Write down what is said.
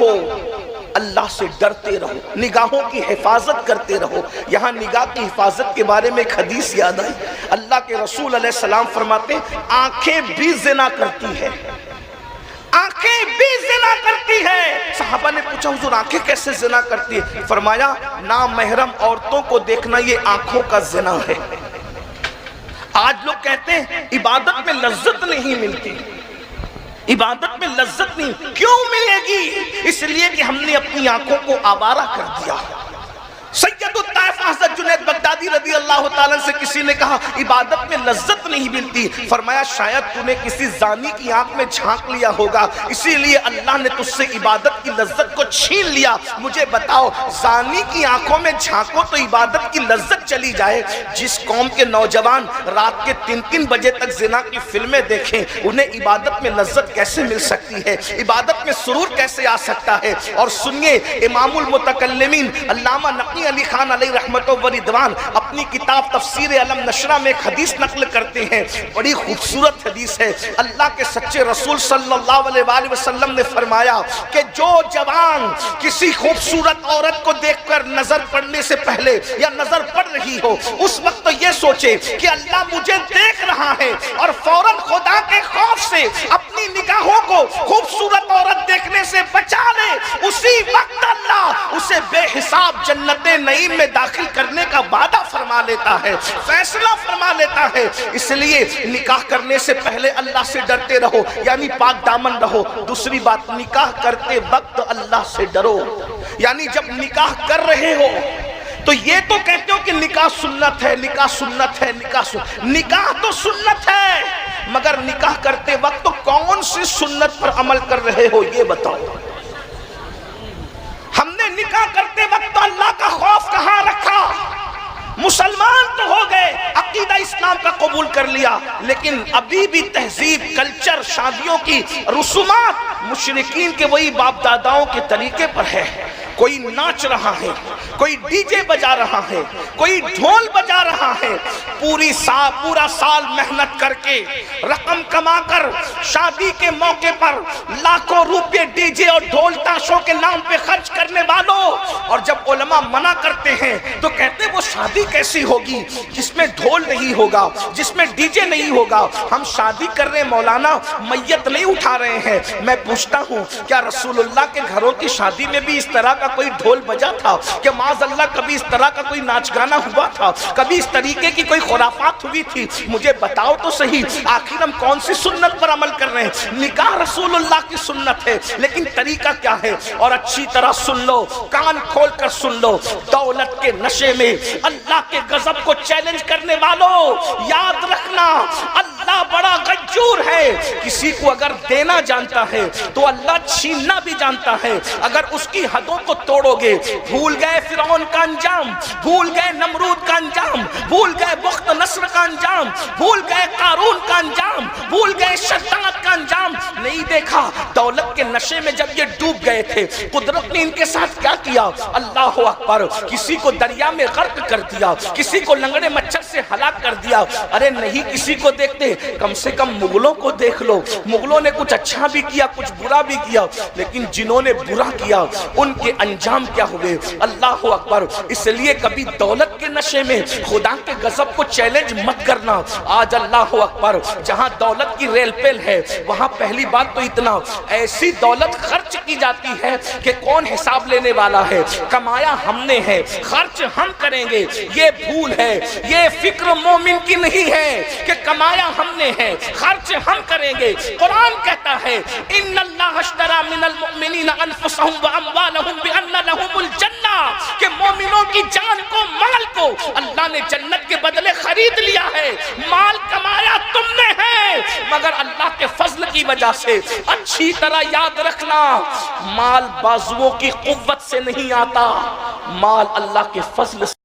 رہو، اللہ سے ڈرتے رہو، نگاہوں کی حفاظت کرتے رہو۔ یہاں نگاہ کی حفاظت کے بارے میں ایک حدیث یاد آئی۔ اللہ کے رسول علیہ السلام فرماتے ہیں آنکھیں بھی زنا کرتی ہے، آنکھیں بھی زنا کرتی ہے۔ صحابہ نے پوچھا حضور آنکھیں کیسے زنا کرتی ہے؟ فرمایا نامحرم عورتوں کو دیکھنا یہ آنکھوں کا زنا ہے۔ آج لوگ کہتے ہیں عبادت میں لذت نہیں ملتی، عبادت میں لذت نہیں، کیوں ملے گی؟ اس لیے کہ ہم نے اپنی آنکھوں کو آوارہ کر دیا۔ سید الطائف حضرت جنید بغدادی رضی اللہ تعالیٰ سے کسی نے کہا عبادت میں لذت نہیں ملتی، فرمایا شاید تو نے کسی زانی کی آنکھ میں جھانک لیا ہوگا، اسی لیے اللہ نے تجھ سے عبادت کی لذت کو چھین لیا۔ مجھے بتاؤ زانی کی آنکھوں میں جھانکو تو عبادت کی لذت چلی جائے؟ جس قوم کے نوجوان رات کے 3 بجے تک زنا کی فلمیں دیکھیں، انہیں عبادت میں لذت کیسے مل سکتی ہے؟ عبادت میں سرور کیسے آ سکتا ہے؟ اور سنیے امام المتکلمین علامہ نقی علی خان علیہ رحمت و رضوان اپنی کتاب تفسیر علم نشرہ میں ایک حدیث نقل کرتے ہیں، بڑی خوبصورت حدیث ہے۔ اللہ کے سچے رسول صلی اللہ علیہ وآلہ وسلم نے فرمایا کہ جو جوان کسی خوبصورت عورت کو دیکھ کر نظر پڑنے سے پہلے یا نظر پڑ رہی ہو، اس وقت تو یہ سوچے کہ اللہ مجھے دیکھ رہا ہے، اور فوراً خدا کے خوف سے اپنی نگاہوں کو خوبصورت عورت دیکھنے سے بچا لے، اسی وقت اللہ اسے بے حساب جنت نعیم میں داخل کرنے کا وعدہ فرما لیتا ہے، فیصلہ فرما لیتا ہے۔ اس لیے نکاح کرنے سے پہلے اللہ سے ڈرتے رہو، یعنی پاک دامن رہو۔ دوسری بات، نکاح کرتے وقت اللہ سے ڈرو، یعنی جب نکاح کر رہے ہو تو یہ تو کہتے ہو کہ نکاح سنت ہے، نکاح سنت ہے، نکاح تو سنت ہے، مگر نکاح کرتے وقت تو کون سی سنت پر عمل کر رہے ہو یہ بتاؤ۔ ہم نے نکاح کرتے وقت اللہ کا خوف کہاں رکھا؟ مسلمان تو ہو گئے، عقیدہ اسلام کا قبول کر لیا، لیکن ابھی بھی تہذیب، کلچر، شادیوں کی رسومات مشرکین کے وہی باپ داداؤں کے طریقے پر ہے۔ کوئی ناچ رہا ہے، کوئی ڈی جے بجا رہا ہے، کوئی ڈھول بجا رہا ہے، پورا سال محنت کر کے رقم کما کر شادی کے موقع پر لاکھوں روپے ڈی جے اور ڈھول تاشوں کے نام پہ خرچ کرنے والوں، اور جب علماء منع کرتے ہیں تو کہتے ہیں وہ شادی کیسی ہوگی جس میں ڈھول نہیں ہوگا، جس میں ڈی جے نہیں ہوگا؟ ہم شادی کر رہے مولانا، میت نہیں اٹھا رہے ہیں۔ میں پوچھتا ہوں کیا رسول اللہ کے گھروں کی شادی میں بھی اس طرح کا کوئی ڈھول بجا تھا؟ کہ معاذ اللہ کبھی اس طرح کا کوئی ناچ گانا ہوا تھا؟ کبھی اس طریقے کی کوئی خرافات ہوئی تھی؟ مجھے بتاؤ تو صحیح، آخر ہم کون سی سنت پر عمل کر رہے ہیں؟ نکاح رسول اللہ کی سنت ہے، لیکن طریقہ کیا ہے؟ اور اچھی طرح سن لو، کان کھول کر سن لو، دولت کے نشے میں اللہ کے غضب کو چیلنج کرنے والوں یاد رکھنا اللہ بڑا غیور ہے۔ کسی کو اگر دینا جانتا ہے تو اللہ چھیننا بھی جانتا ہے۔ اگر اس کی حدوں کو توڑو گے، بھول گئے فرعون کا انجام، بھول گئے نمرود کا انجام، بھول گئے بخت نصر کا انجام، بھول گئے قارون کا انجام، بھول گئے شداد کا انجام، نہیں دیکھا؟ دولت کے نشے میں جب یہ ڈوب گئے تھے، قدرت نے ان کے ساتھ کیا کیا؟ اللہ اکبر، کسی کو دریا میں غرق کر دیا، کسی کو لنگڑے مچھر سے ہلاک کر دیا۔ ارے نہیں کسی کو دیکھتے، کم سے کم مغلوں کو دیکھ لو، مغلوں نے کچھ اچھا بھی کیا، کچھ برا بھی کیا، لیکن جنہوں نے برا کیا ان کے انجام کیا ہوئے؟ اللہ اکبر۔ اس لیے کبھی دولت کے نشے میں خدا کے غضب کو چیلنج مت کرنا۔ آج اللہ اکبر جہاں دولت کی ریل پیل ہے، وہاں پہلی بات تو اتنا ایسی دولت خرچ کی جاتی ہے کہ کون حساب لینے والا ہے؟ کمایا ہم نے ہے، خرچ ہم کریں گے، یہ بھول ہے، یہ فکر مومن کی نہیں ہے کہ کمایا ہم نے ہے، خرچ ہم کریں گے۔ قرآن کہتا ہے ان اللہ اشتری من المؤمنین انفسهم واموالهم بان لهم الجنہ، کہ مومنوں کی جان کو، مال کو اللہ نے جنت کے بدلے خرید لیا ہے۔ مال کمایا تم نے ہے، مگر اللہ کے فضل کی وجہ سے۔ اچھی طرح یاد رکھنا، مال بازوؤں کی قوت سے نہیں آتا، مال اللہ کے فضل سے